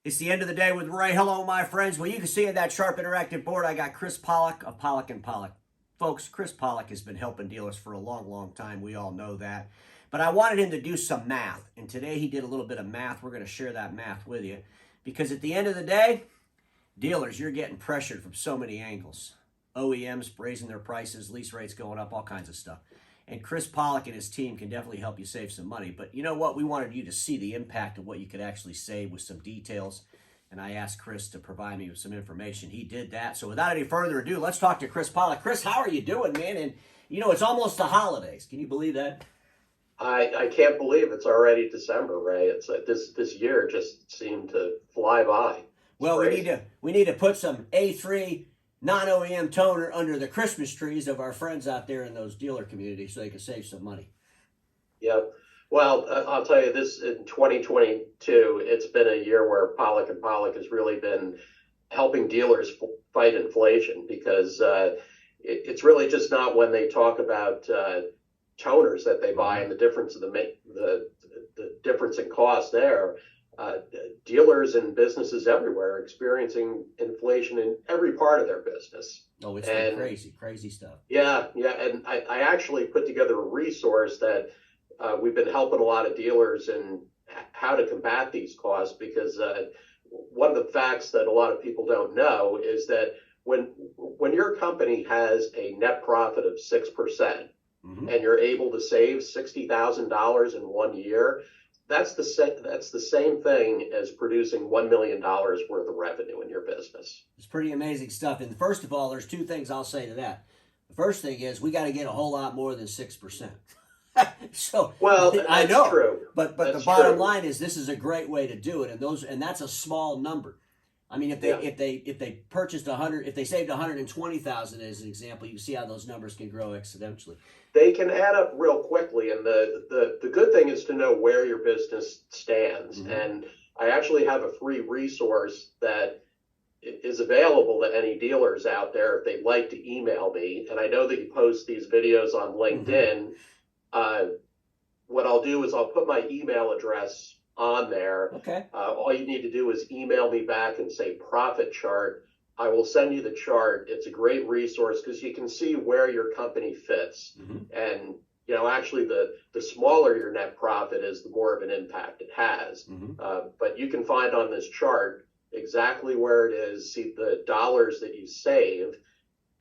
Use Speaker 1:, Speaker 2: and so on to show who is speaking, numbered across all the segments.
Speaker 1: It's the end of the day with Ray. Hello, my friends. Well, you can see in that sharp interactive board, I got Chris Polek of Polek and Polek. Folks, Chris Polek has been helping dealers for a long, long time. We all know that. But I wanted him to do some math. And today he did a little bit of math. We're going to share that math with you. Because at the end of the day, dealers, you're getting pressured from so many angles. OEMs raising their prices, lease rates going up, all kinds of stuff. And Chris Polek and his team can definitely help you save some money. But you know what? We wanted you to see the impact of what you could actually save with some details. And I asked Chris to provide me with some information. He did that. So without any further ado, let's talk to Chris Polek. Chris, how are you doing, man? And, you know, it's almost the holidays. Can you believe that?
Speaker 2: I can't believe it's already December, Ray. It's like this year just seemed to fly by. It's
Speaker 1: well,
Speaker 2: crazy.
Speaker 1: we need to put some A3 non-OEM toner under the Christmas trees of our friends out there in those dealer communities so they can save some money.
Speaker 2: Yep. Well, I'll tell you this, in 2022, it's been a year where Polek and Polek has really been helping dealers fight inflation because it's really just not when they talk about toners that they buy and the difference of the difference in cost there. Dealers and businesses everywhere are experiencing inflation in every part of their business.
Speaker 1: Oh, it's been crazy stuff.
Speaker 2: Yeah. And I actually put together a resource that we've been helping a lot of dealers in how to combat these costs because one of the facts that a lot of people don't know is that when your company has a net profit of 6% and you're able to save $60,000 in 1 year, that's the same thing as producing $1 million worth of revenue in your business.
Speaker 1: It's pretty amazing stuff. And first of all, there's two things I'll say to that. The first thing is we got to get a whole lot more than 6%. So
Speaker 2: well,
Speaker 1: I know,
Speaker 2: true.
Speaker 1: But
Speaker 2: that's
Speaker 1: the bottom
Speaker 2: true.
Speaker 1: line is this is a great way to do it, and that's a small number. I mean, if they purchased 100, if they saved 120,000 as an example, you can see how those numbers can grow exponentially.
Speaker 2: They can add up real quickly, and the good thing is to know where your business stands. And I actually have a free resource that is available to any dealers out there if they'd like to email me. And I know that you post these videos on LinkedIn. What I'll do is I'll put my email address on there.
Speaker 1: Okay.
Speaker 2: All you need to do is email me back and say profit chart. I will send you the chart. It's a great resource because you can see where your company fits. And, you know, actually the smaller your net profit is, the more of an impact it has. But you can find on this chart exactly where it is, see the dollars that you save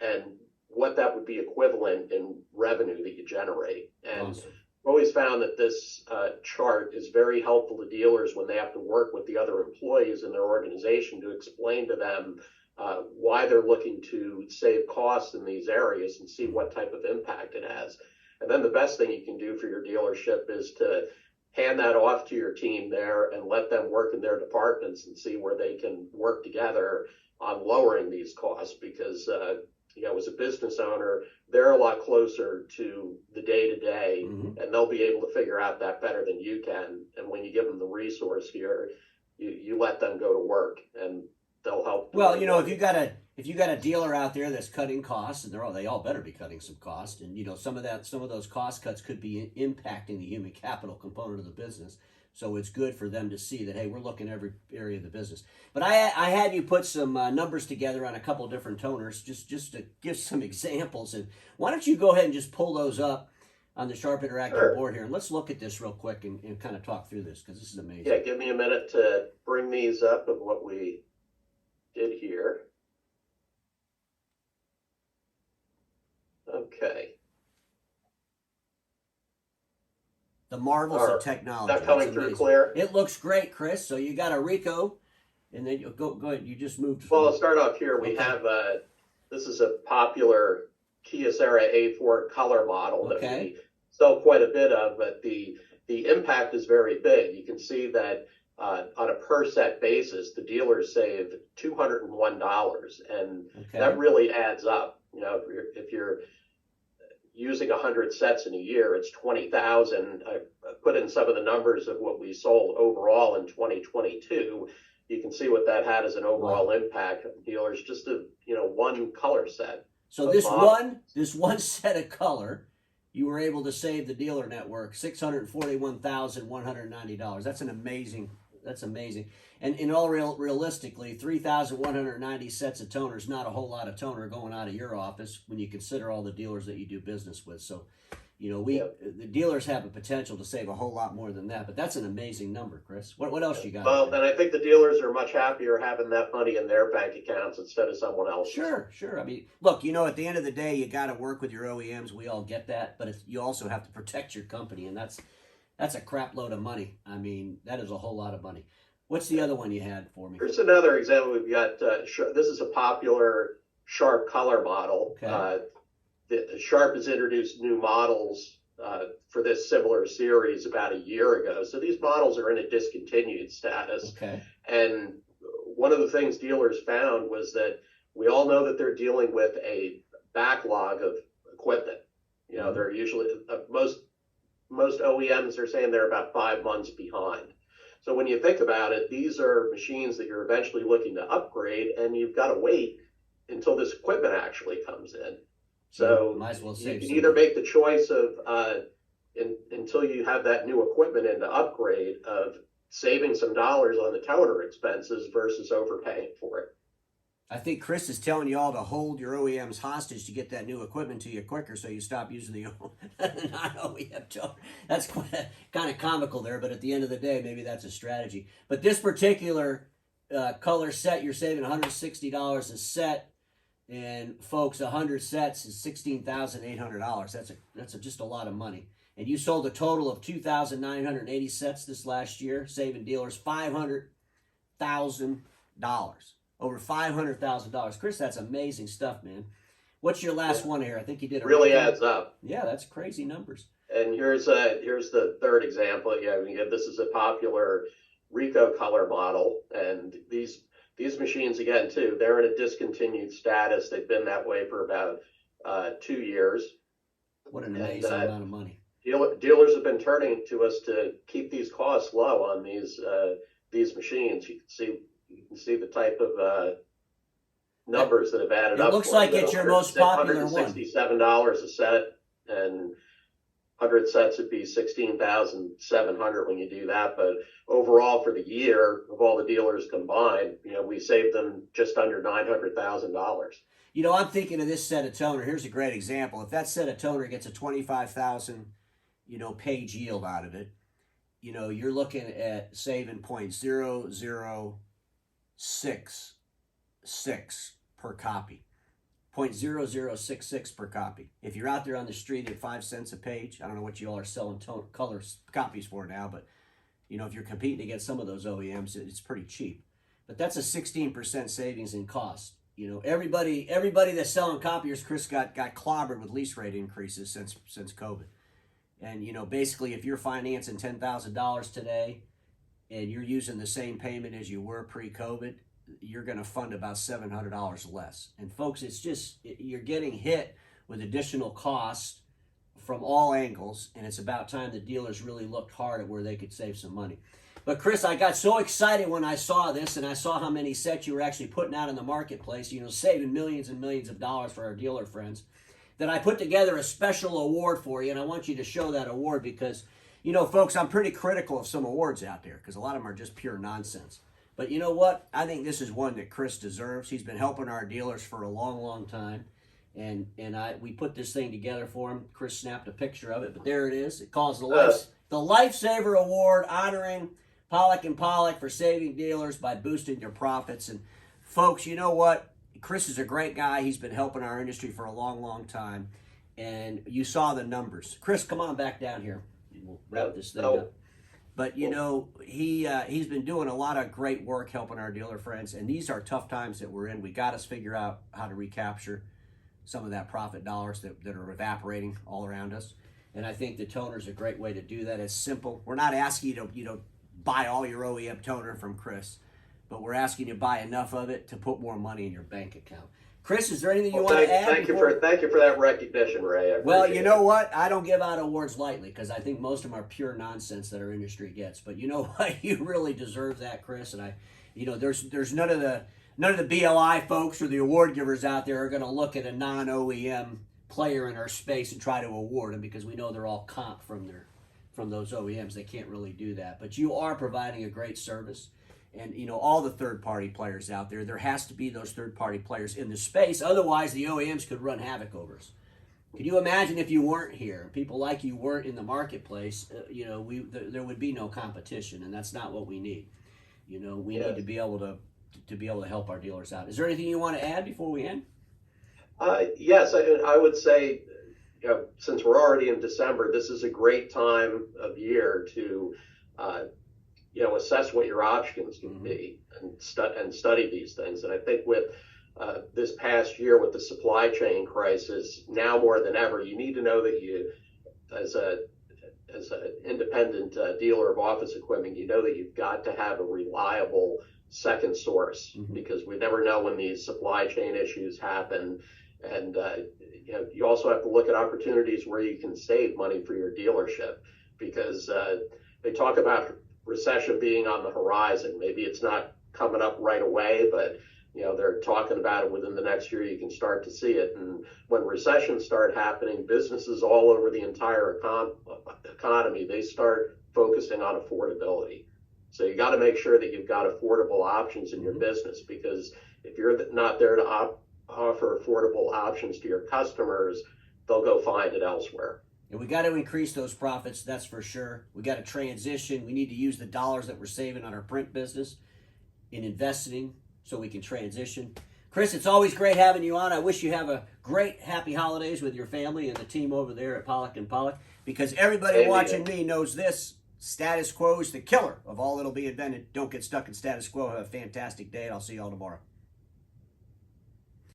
Speaker 2: and what that would be equivalent in revenue that you generate. And
Speaker 1: Awesome.
Speaker 2: I've always found that this chart is very helpful to dealers when they have to work with the other employees in their organization to explain to them why they're looking to save costs in these areas and see what type of impact it has. And then the best thing you can do for your dealership is to hand that off to your team there and let them work in their departments and see where they can work together on lowering these costs because you know, as a business owner, they're a lot closer to the day-to-day, and they'll be able to figure out that better than you can. And when you give them the resource here, you let them go to work, and they'll help.
Speaker 1: Well, you know, if you got a dealer out there that's cutting costs, and they all better be cutting some cost, and you know, some of those cost cuts could be impacting the human capital component of the business. So it's good for them to see that, hey, we're looking at every area of the business. But I had you put some numbers together on a couple of different toners just to give some examples. And why don't you go ahead and just pull those up on the Sharp Interactive board here. And let's look at this real quick and kind of talk through this because this is amazing.
Speaker 2: Yeah, give me a minute to bring these up of what we did here. Okay.
Speaker 1: The marvels of technology.
Speaker 2: That coming through clear?
Speaker 1: It looks great, Chris. So you got a Rico, and then you go ahead. You just moved.
Speaker 2: Well, I'll start off here. We have this is a popular Kyocera A4 color model that we sell quite a bit of, but the impact is very big. You can see that on a per set basis, the dealers save $201, and that really adds up. You know, if you're using 100 sets in a year, it's 20,000. I put in some of the numbers of what we sold overall in 2022. You can see what that had as an overall impact of dealers, just a one color set.
Speaker 1: So this one set of color, you were able to save the dealer network $641,190. That's amazing. And realistically, 3,190 sets of toner is not a whole lot of toner going out of your office when you consider all the dealers that you do business with. So, the dealers have a potential to save a whole lot more than that. But that's an amazing number, Chris. What else you got?
Speaker 2: Well, and I think the dealers are much happier having that money in their bank accounts instead of someone else's.
Speaker 1: Sure. I mean, look, at the end of the day, you got to work with your OEMs. We all get that, but you also have to protect your company, and that's a crap load of money. I mean, that is a whole lot of money. What's the other one you had for me?
Speaker 2: Here's another example. We've got this is a popular Sharp color model.
Speaker 1: Okay.
Speaker 2: Sharp has introduced new models for this similar series about a year ago. So these models are in a discontinued status.
Speaker 1: Okay.
Speaker 2: And one of the things dealers found was that we all know that they're dealing with a backlog of equipment. They're usually most OEMs are saying they're about 5 months behind. So when you think about it, these are machines that you're eventually looking to upgrade, and you've got to wait until this equipment actually comes in. So
Speaker 1: might as well save
Speaker 2: you can either make the choice of until you have that new equipment in to upgrade, of saving some dollars on the toner expenses versus overpaying for it.
Speaker 1: I think Chris is telling you all to hold your OEMs hostage to get that new equipment to you quicker, so you stop using the non-OEM toner. That's kind of comical there, but at the end of the day, maybe that's a strategy. But this particular color set, you're saving $160 a set, and folks, 100 sets is $16,800. That's just a lot of money. And you sold a total of 2,980 sets this last year, saving dealers $500,000. Over $500,000. Chris, that's amazing stuff, man. What's your last one here? I think you did.
Speaker 2: Really adds up.
Speaker 1: Yeah, that's crazy numbers.
Speaker 2: And here's the third example. This is a popular Rico color model, and these machines, again, too, they're in a discontinued status. They've been that way for about 2 years.
Speaker 1: What an amazing amount of money.
Speaker 2: Dealers have been turning to us to keep these costs low on these machines. You can see the type of numbers that have added up.
Speaker 1: It looks like it's your most popular one.
Speaker 2: $167 a set, and 100 sets would be $16,700 when you do that. But overall, for the year, of all the dealers combined, we saved them just under $900,000.
Speaker 1: I'm thinking of this set of toner. Here's a great example. If that set of toner gets a 25,000, page yield out of it, you're looking at saving 0.0066 per copy. 0.0066 per copy. If you're out there on the street at 5 cents a page, I don't know what you all are selling color copies for now, but if you're competing against some of those OEMs, it's pretty cheap. But that's a 16% savings in cost. Everybody that's selling copiers, Chris, got clobbered with lease rate increases since COVID. And basically, if you're financing $10,000 today, and you're using the same payment as you were pre-COVID, you're going to fund about $700 less. And folks, you're getting hit with additional costs from all angles, and it's about time the dealers really looked hard at where they could save some money. But Chris, I got so excited when I saw this, and I saw how many sets you were actually putting out in the marketplace, saving millions and millions of dollars for our dealer friends, that I put together a special award for you, and I want you to show that award because, folks, I'm pretty critical of some awards out there because a lot of them are just pure nonsense. But you know what? I think this is one that Chris deserves. He's been helping our dealers for a long, long time. And we put this thing together for him. Chris snapped a picture of it, but there it is. It calls the Lifesaver Award, honoring Polek and Polek for saving dealers by boosting their profits. And folks, you know what? Chris is a great guy. He's been helping our industry for a long, long time. And you saw the numbers. Chris, come on back down here. We'll wrap this thing up. But, he's been doing a lot of great work helping our dealer friends. And these are tough times that we're in. We got to figure out how to recapture some of that profit dollars that are evaporating all around us. And I think the toner is a great way to do that. It's simple. We're not asking you to, buy all your OEM toner from Chris, but we're asking you to buy enough of it to put more money in your bank account. Chris, is there anything you want to add?
Speaker 2: Thank you for that recognition, Ray.
Speaker 1: Well, you know what? I don't give out awards lightly because I think most of them are pure nonsense that our industry gets. But you know what? You really deserve that, Chris. And there's none of the BLI folks or the award givers out there are going to look at a non-OEM player in our space and try to award them because we know they're all comp from those OEMs. They can't really do that. But you are providing a great service. and all the third-party players out there. There has to be those third-party players in the space. Otherwise, the OEMs could run havoc over us. Can you imagine if you weren't here, people like you weren't in the marketplace? There would be no competition, and that's not what we need. We need to be able to help our dealers out. Is there anything you want to add before we end?
Speaker 2: Yes, I would say, since we're already in December, this is a great time of year to, assess what your options can be and study these things. And I think with this past year with the supply chain crisis, now more than ever, you need to know that you, as an independent dealer of office equipment, you know that you've got to have a reliable second source, because we never know when these supply chain issues happen. And you also have to look at opportunities where you can save money for your dealership, because they talk about recession being on the horizon. Maybe it's not coming up right away, but they're talking about it within the next year. You can start to see it. And when recessions start happening, businesses all over the entire economy, they start focusing on affordability. So you got to make sure that you've got affordable options in your business, because if you're not there to offer affordable options to your customers, they'll go find it elsewhere.
Speaker 1: And we got to increase those profits, that's for sure. We got to transition. We need to use the dollars that we're saving on our print business in investing so we can transition. Chris, it's always great having you on. I wish you have a great, happy holidays with your family and the team over there at Polek and Polek, because everybody watching me knows this. Status quo is the killer of all that'll be invented. Don't get stuck in status quo. Have a fantastic day, and I'll see you all tomorrow.